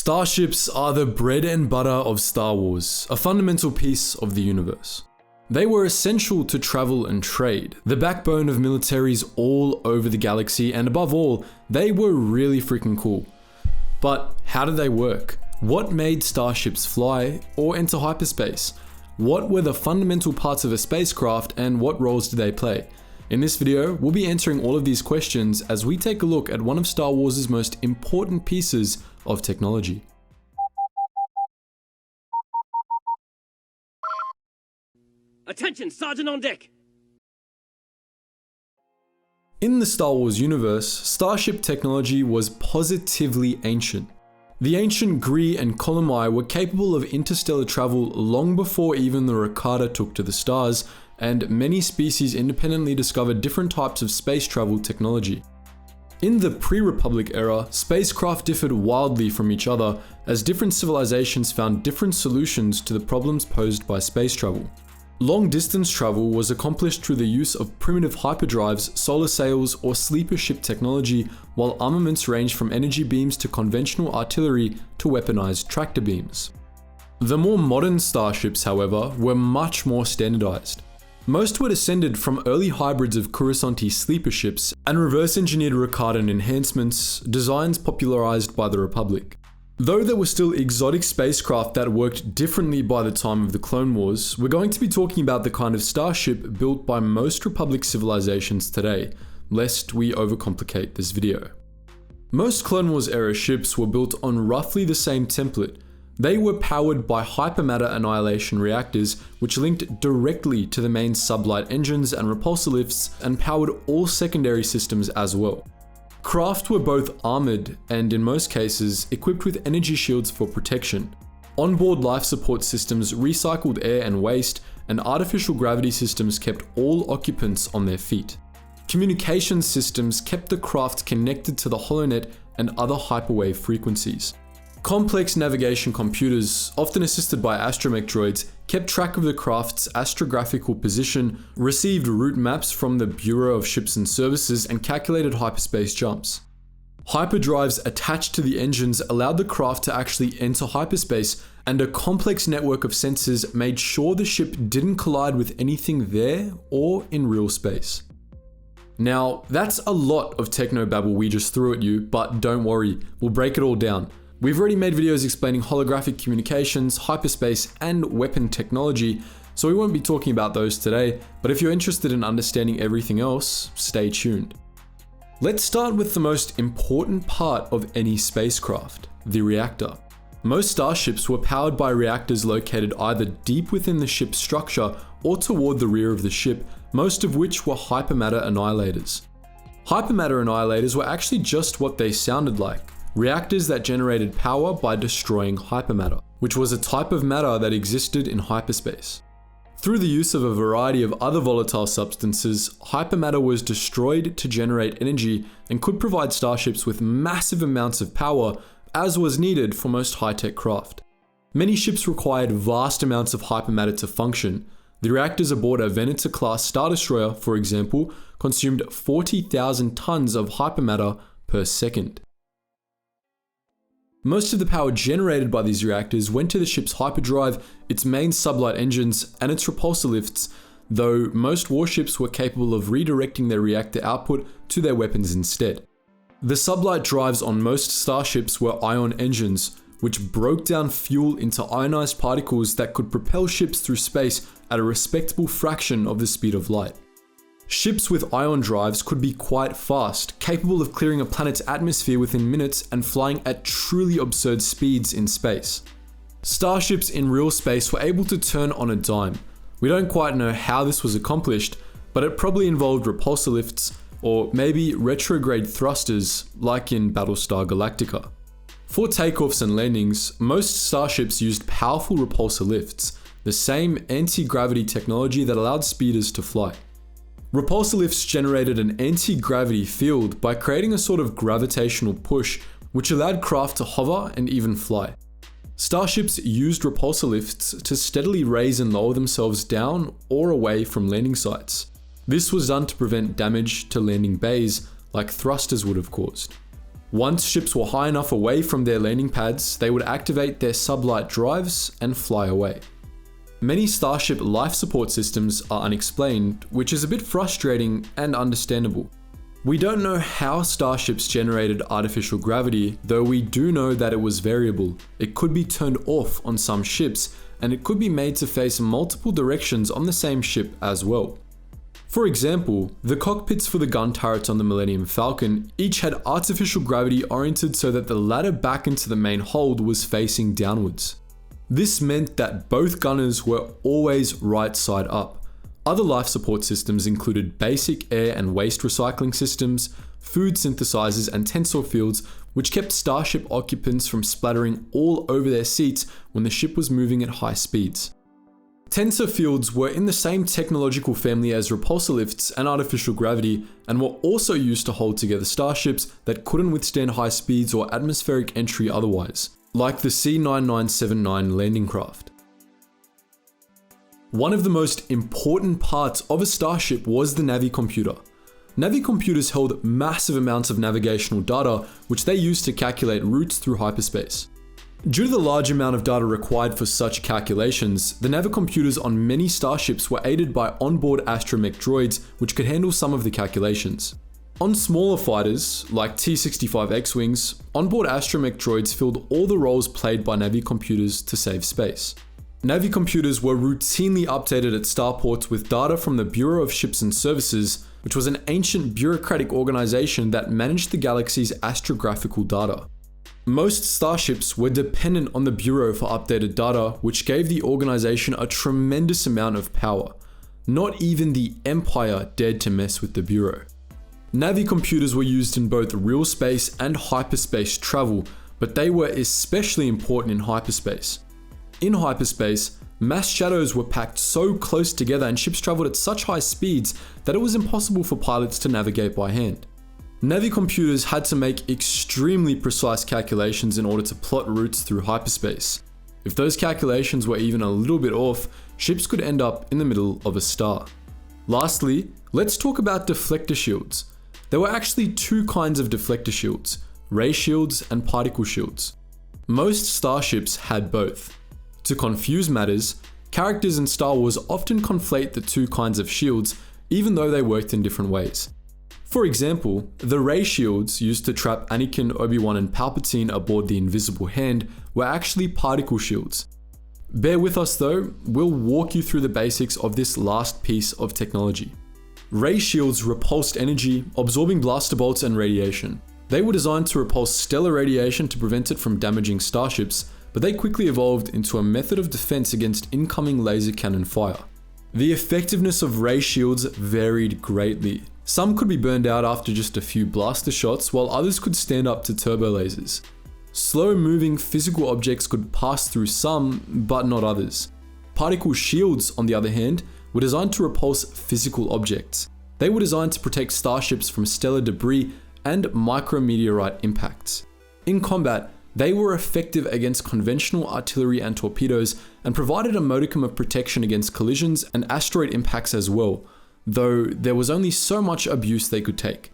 Starships are the bread and butter of Star Wars, a fundamental piece of the universe. They were essential to travel and trade, the backbone of militaries all over the galaxy, and above all, they were really freaking cool. But how did they work? What made starships fly or enter hyperspace? What were the fundamental parts of a spacecraft and what roles did they play? In this video, we'll be answering all of these questions as we take a look at one of Star Wars' most important pieces of technology. Attention, Sergeant on deck! In the Star Wars universe, Starship technology was positively ancient. The ancient Gree and Columai were capable of interstellar travel long before even the Rakata took to the stars, and many species independently discovered different types of space travel technology. In the pre-Republic era, spacecraft differed wildly from each other as different civilizations found different solutions to the problems posed by space travel. Long-distance travel was accomplished through the use of primitive hyperdrives, solar sails, or sleeper ship technology, while armaments ranged from energy beams to conventional artillery to weaponized tractor beams. The more modern starships, however, were much more standardized. Most were descended from early hybrids of Coruscanti sleeper ships and reverse-engineered Ricardan enhancements, designs popularized by the Republic. Though there were still exotic spacecraft that worked differently by the time of the Clone Wars, we're going to be talking about the kind of starship built by most Republic civilizations today, lest we overcomplicate this video. Most Clone Wars era ships were built on roughly the same template. They were powered by hypermatter annihilation reactors, which linked directly to the main sublight engines and repulsor lifts and powered all secondary systems as well. Craft were both armored and, in most cases, equipped with energy shields for protection. Onboard life support systems recycled air and waste, and artificial gravity systems kept all occupants on their feet. Communications systems kept the craft connected to the holonet and other hyperwave frequencies. Complex navigation computers, often assisted by astromech droids, kept track of the craft's astrographical position, received route maps from the Bureau of Ships and Services, and calculated hyperspace jumps. Hyperdrives attached to the engines allowed the craft to actually enter hyperspace, and a complex network of sensors made sure the ship didn't collide with anything there or in real space. Now, that's a lot of technobabble we just threw at you, but don't worry, we'll break it all down. We've already made videos explaining holographic communications, hyperspace, and weapon technology, so we won't be talking about those today, but if you're interested in understanding everything else, stay tuned. Let's start with the most important part of any spacecraft, the reactor. Most starships were powered by reactors located either deep within the ship's structure or toward the rear of the ship, most of which were hypermatter annihilators. Hypermatter annihilators were actually just what they sounded like. Reactors that generated power by destroying hypermatter, which was a type of matter that existed in hyperspace. Through the use of a variety of other volatile substances, hypermatter was destroyed to generate energy and could provide starships with massive amounts of power, as was needed for most high-tech craft. Many ships required vast amounts of hypermatter to function. The reactors aboard a Venator-class Star Destroyer, for example, consumed 40,000 tons of hypermatter per second. Most of the power generated by these reactors went to the ship's hyperdrive, its main sublight engines, and its repulsor lifts, though most warships were capable of redirecting their reactor output to their weapons instead. The sublight drives on most starships were ion engines, which broke down fuel into ionized particles that could propel ships through space at a respectable fraction of the speed of light. Ships with ion drives could be quite fast, capable of clearing a planet's atmosphere within minutes and flying at truly absurd speeds in space. Starships in real space were able to turn on a dime. We don't quite know how this was accomplished, but it probably involved repulsor lifts, or maybe retrograde thrusters, like in Battlestar Galactica. For takeoffs and landings, most starships used powerful repulsor lifts, the same anti-gravity technology that allowed speeders to fly. Repulsor lifts generated an anti-gravity field by creating a sort of gravitational push, which allowed craft to hover and even fly. Starships used repulsor lifts to steadily raise and lower themselves down or away from landing sites. This was done to prevent damage to landing bays like thrusters would have caused. Once ships were high enough away from their landing pads, they would activate their sublight drives and fly away. Many Starship life support systems are unexplained, which is a bit frustrating and understandable. We don't know how Starships generated artificial gravity, though we do know that it was variable. It could be turned off on some ships, and it could be made to face multiple directions on the same ship as well. For example, the cockpits for the gun turrets on the Millennium Falcon each had artificial gravity oriented so that the ladder back into the main hold was facing downwards. This meant that both gunners were always right side up. Other life support systems included basic air and waste recycling systems, food synthesizers and tensor fields, which kept Starship occupants from splattering all over their seats when the ship was moving at high speeds. Tensor fields were in the same technological family as repulsor lifts and artificial gravity, and were also used to hold together starships that couldn't withstand high speeds or atmospheric entry otherwise, like the C-9979 landing craft. One of the most important parts of a starship was the navicomputer. Navicomputers held massive amounts of navigational data, which they used to calculate routes through hyperspace. Due to the large amount of data required for such calculations, the navicomputers on many starships were aided by onboard astromech droids, which could handle some of the calculations. On smaller fighters, like T-65 X-Wings, onboard astromech droids filled all the roles played by navicomputers to save space. Navicomputers were routinely updated at starports with data from the Bureau of Ships and Services, which was an ancient bureaucratic organization that managed the galaxy's astrographical data. Most starships were dependent on the Bureau for updated data, which gave the organization a tremendous amount of power. Not even the Empire dared to mess with the Bureau. Navicomputers were used in both real space and hyperspace travel, but they were especially important in hyperspace. In hyperspace, mass shadows were packed so close together and ships traveled at such high speeds that it was impossible for pilots to navigate by hand. Navicomputers had to make extremely precise calculations in order to plot routes through hyperspace. If those calculations were even a little bit off, ships could end up in the middle of a star. Lastly, let's talk about deflector shields. There were actually two kinds of deflector shields, ray shields and particle shields. Most starships had both. To confuse matters, characters in Star Wars often conflate the two kinds of shields, even though they worked in different ways. For example, the ray shields used to trap Anakin, Obi-Wan and Palpatine aboard the Invisible Hand were actually particle shields. Bear with us though, we'll walk you through the basics of this last piece of technology. Ray shields repulsed energy, absorbing blaster bolts and radiation. They were designed to repulse stellar radiation to prevent it from damaging starships, but they quickly evolved into a method of defense against incoming laser cannon fire. The effectiveness of ray shields varied greatly. Some could be burned out after just a few blaster shots, while others could stand up to turbo lasers. Slow-moving physical objects could pass through some, but not others. Particle shields, on the other hand, were designed to repulse physical objects. They were designed to protect starships from stellar debris and micrometeorite impacts. In combat, they were effective against conventional artillery and torpedoes and provided a modicum of protection against collisions and asteroid impacts as well, though there was only so much abuse they could take.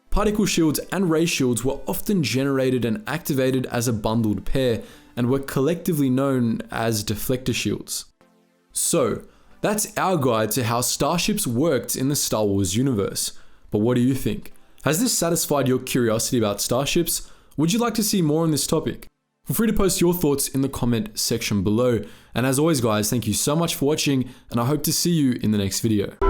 Particle shields and ray shields were often generated and activated as a bundled pair and were collectively known as deflector shields. So, that's our guide to how starships worked in the Star Wars universe. But what do you think? Has this satisfied your curiosity about starships? Would you like to see more on this topic? Feel free to post your thoughts in the comment section below. And as always guys, thank you so much for watching and I hope to see you in the next video.